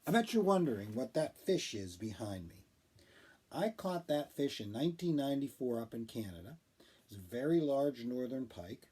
I bet you're wondering what that fish is behind me. I caught that fish in 1994 up in Canada. It's a very large northern pike,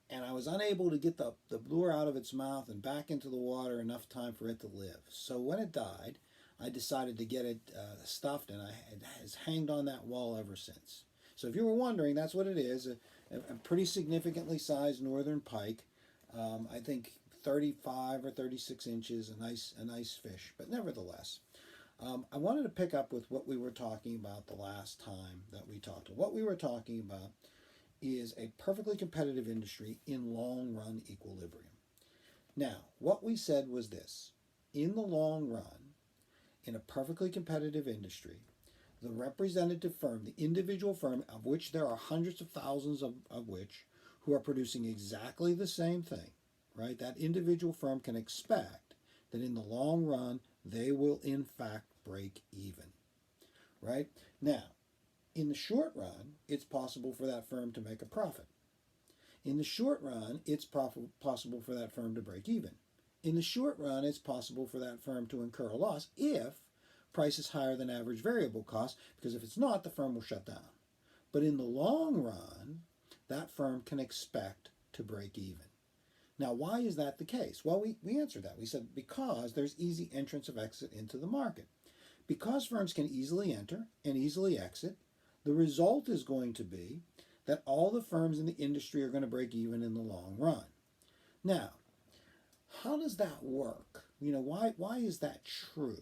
and I was unable to get the lure out of its mouth and back into the water enough time for it to live. So when it died, I decided to get it stuffed, and it has hanged on that wall ever since. So if you were wondering, that's what it is, a pretty significantly sized northern pike. I think 35 or 36 inches, a nice fish, but nevertheless. I wanted to pick up with what we were talking about the last time that we talked. What we were talking about is a perfectly competitive industry in long run equilibrium. Now, what we said was this: in the long run, in a perfectly competitive industry, the representative firm, the individual firm, of which there are hundreds of thousands of which, who are producing exactly the same thing, right? That individual firm can expect that in the long run, they will in fact break even, right? Now, in the short run, it's possible for that firm to make a profit. In the short run, it's possible for that firm to break even. In the short run, it's possible for that firm to incur a loss if price is higher than average variable cost, because if it's not, the firm will shut down. But in the long run, that firm can expect to break even. Now, why is that the case? Well, we answered that. We said because there's easy entrance of exit into the market. Because firms can easily enter and easily exit, the result is going to be that all the firms in the industry are going to break even in the long run. Now, how does that work? Why is that true?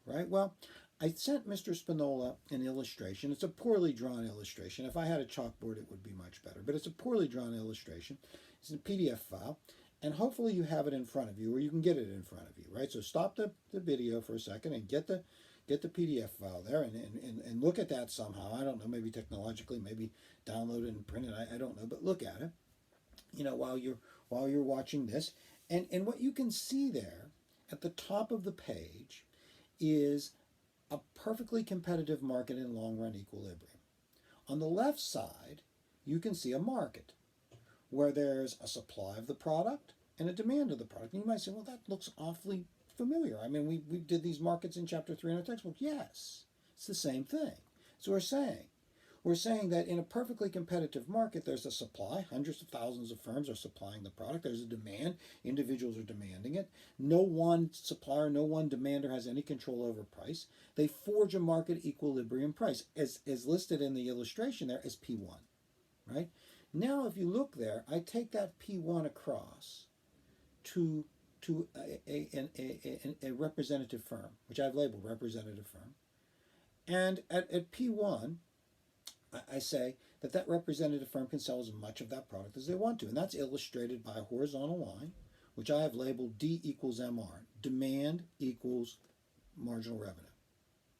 Right? Well, I sent Mr. Spinola an illustration. It's a poorly drawn illustration. If I had a chalkboard, it would be much better. But it's a poorly drawn illustration. It's a PDF file. And hopefully you have it in front of you, or you can get it in front of you, right? So stop the video for a second and get the PDF file there and look at that somehow. I don't know, maybe technologically, maybe download it and print it. I don't know, but look at it, while you're watching this. And what you can see there at the top of the page is a perfectly competitive market in long run equilibrium. On the left side, you can see a market where there's a supply of the product and a demand of the product. And you might say, well, that looks awfully familiar. I mean, we did these markets in chapter 3 in our textbook. Yes, it's the same thing. So we're saying that in a perfectly competitive market, there's a supply. Hundreds of thousands of firms are supplying the product. There's a demand. Individuals are demanding it. No one supplier, no one demander has any control over price. They forge a market equilibrium price, as listed in the illustration there as P1, right? Now, if you look there, I take that P1 across to a representative firm, which I've labeled representative firm. And at P1, I say that representative firm can sell as much of that product as they want to. And that's illustrated by a horizontal line, which I have labeled D equals MR. Demand equals marginal revenue,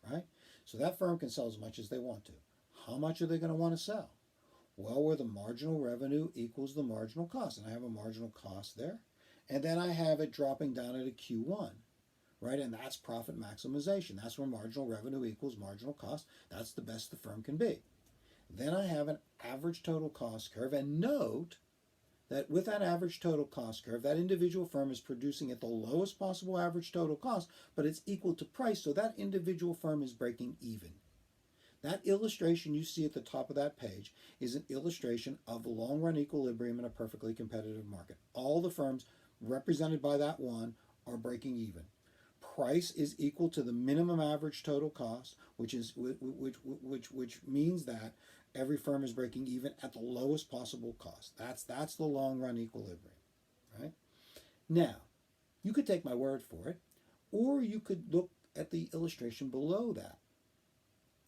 right? So that firm can sell as much as they want to. How much are they going to want to sell? Well, where the marginal revenue equals the marginal cost. And I have a marginal cost there. And then I have it dropping down at a Q1, right? And that's profit maximization. That's where marginal revenue equals marginal cost. That's the best the firm can be. Then I have an average total cost curve. And note that with that average total cost curve, that individual firm is producing at the lowest possible average total cost, but it's equal to price. So that individual firm is breaking even. That illustration you see at the top of that page is an illustration of the long run equilibrium in a perfectly competitive market. All the firms represented by that one are breaking even. Price is equal to the minimum average total cost, which means that every firm is breaking even at the lowest possible cost. That's the long run equilibrium, right? Now, you could take my word for it, or you could look at the illustration below that.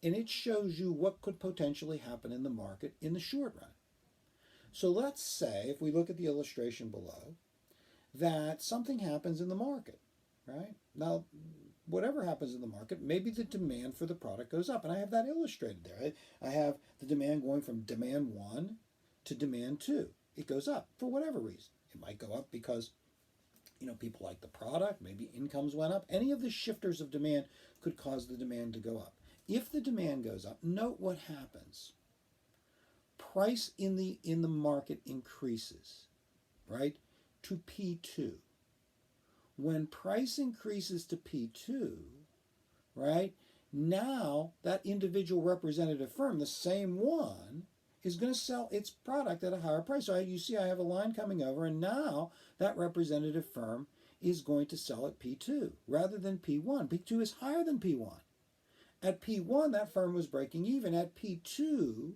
And it shows you what could potentially happen in the market in the short run. So let's say, if we look at the illustration below, that something happens in the market, right? Now, whatever happens in the market, maybe the demand for the product goes up. And I have that illustrated there. I have the demand going from demand 1 to demand 2. It goes up for whatever reason. It might go up because people like the product, maybe incomes went up. Any of the shifters of demand could cause the demand to go up. If the demand goes up, note what happens. Price in the market increases, right, to P2. When price increases to P2, right, now that individual representative firm, the same one, is going to sell its product at a higher price. So you see I have a line coming over, and now that representative firm is going to sell at P2 rather than P1. P2 is higher than P1. At P1, that firm was breaking even. At P2,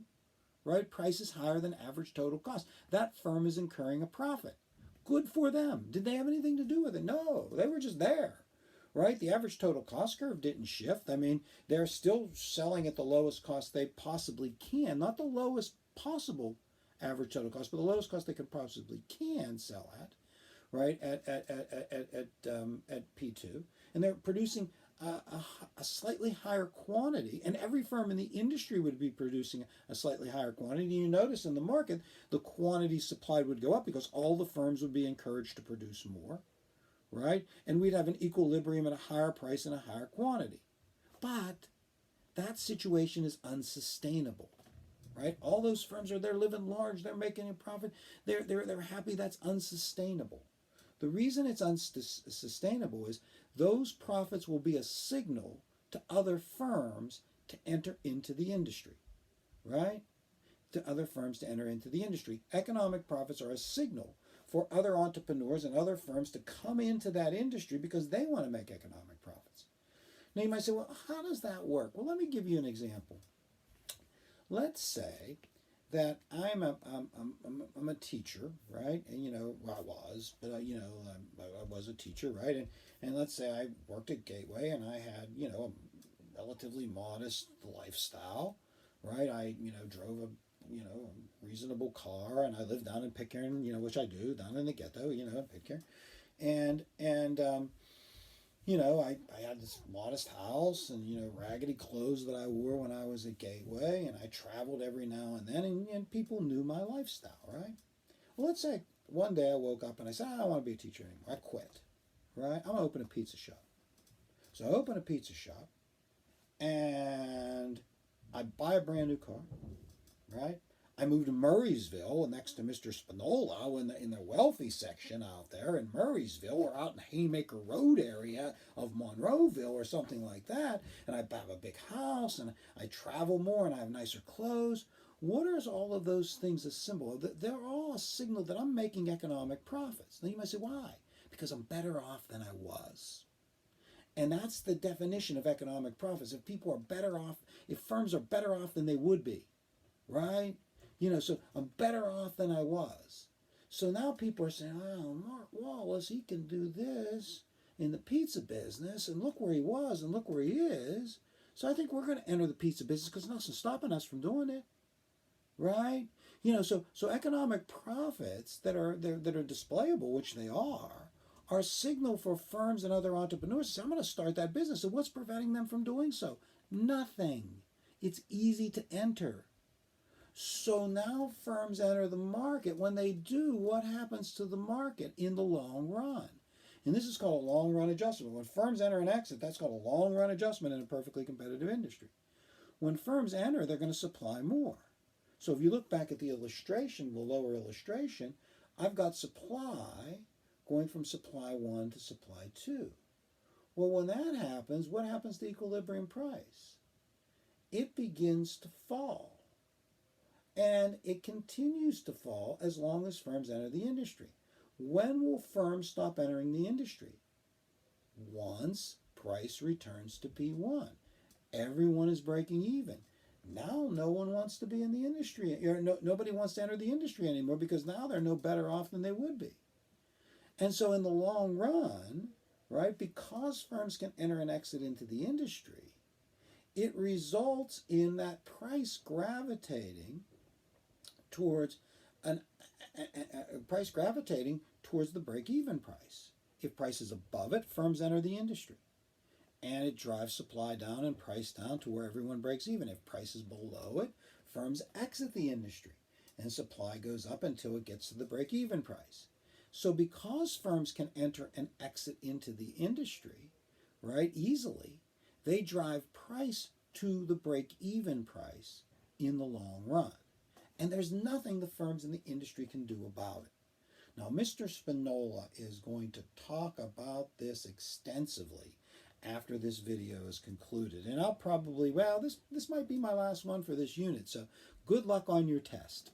right, price is higher than average total cost. That firm is incurring a profit. Good for them. Did they have anything to do with it? No, they were just there, right? The average total cost curve didn't shift. I mean, they're still selling at the lowest cost they possibly can, not the lowest possible average total cost, but the lowest cost they could possibly can sell at, right, at P2. And they're producing a slightly higher quantity, and every firm in the industry would be producing a slightly higher quantity. And you notice in the market, the quantity supplied would go up because all the firms would be encouraged to produce more, right? And we'd have an equilibrium at a higher price and a higher quantity. But that situation is unsustainable, right? All those firms they're living large, they're making a profit, they're happy. That's unsustainable. The reason it's unsustainable is those profits will be a signal to other firms to enter into the industry, right? To other firms to enter into the industry. Economic profits are a signal for other entrepreneurs and other firms to come into that industry because they want to make economic profits. Now you might say, well, how does that work? Well, let me give you an example. Let's say that I'm a teacher, right? And well, I was, but I was a teacher, right? And let's say I worked at Gateway and I had a relatively modest lifestyle, right? I drove a reasonable car, and I lived down in Pitcairn, which I do down in the ghetto, in Pitcairn, and I had this modest house and, raggedy clothes that I wore when I was at Gateway, and I traveled every now and then, and people knew my lifestyle, right? Well, let's say one day I woke up and I said, I don't want to be a teacher anymore. I quit, right? I'm going to open a pizza shop. So I open a pizza shop, and I buy a brand new car, right? I moved to Murraysville next to Mr. Spinola in the wealthy section out there in Murraysville, or out in Haymaker Road area of Monroeville or something like that. And I have a big house, and I travel more, and I have nicer clothes. What are all of those things a symbol of? They're all a signal that I'm making economic profits. Now you might say, why? Because I'm better off than I was. And that's the definition of economic profits. If people are better off, if firms are better off than they would be, right? So I'm better off than I was. So now people are saying, oh, Mark Wallace, he can do this in the pizza business, and look where he was and look where he is. So I think we're going to enter the pizza business because nothing's stopping us from doing it, right? So economic profits that are displayable, which they are a signal for firms and other entrepreneurs to say, I'm going to start that business. So what's preventing them from doing so? Nothing. It's easy to enter. So now firms enter the market. When they do, what happens to the market in the long run? And this is called a long run adjustment. When firms enter and exit, that's called a long run adjustment in a perfectly competitive industry. When firms enter, they're going to supply more. So if you look back at the illustration, the lower illustration, I've got supply going from supply 1 to supply 2. Well, when that happens, what happens to equilibrium price? It begins to fall. And it continues to fall as long as firms enter the industry. When will firms stop entering the industry? Once price returns to P1. Everyone is breaking even. Now no one wants to be in the industry. Nobody wants to enter the industry anymore because now they're no better off than they would be. And so in the long run, right, because firms can enter and exit into the industry, it results in that price gravitating towards towards the break-even price. If price is above it, firms enter the industry. And it drives supply down and price down to where everyone breaks even. If price is below it, firms exit the industry. And supply goes up until it gets to the break-even price. So because firms can enter and exit into the industry, right, easily, they drive price to the break-even price in the long run. And there's nothing the firms in the industry can do about it. Now, Mr. Spinola is going to talk about this extensively after this video is concluded. And I'll probably, well, this might be my last one for this unit, so good luck on your test.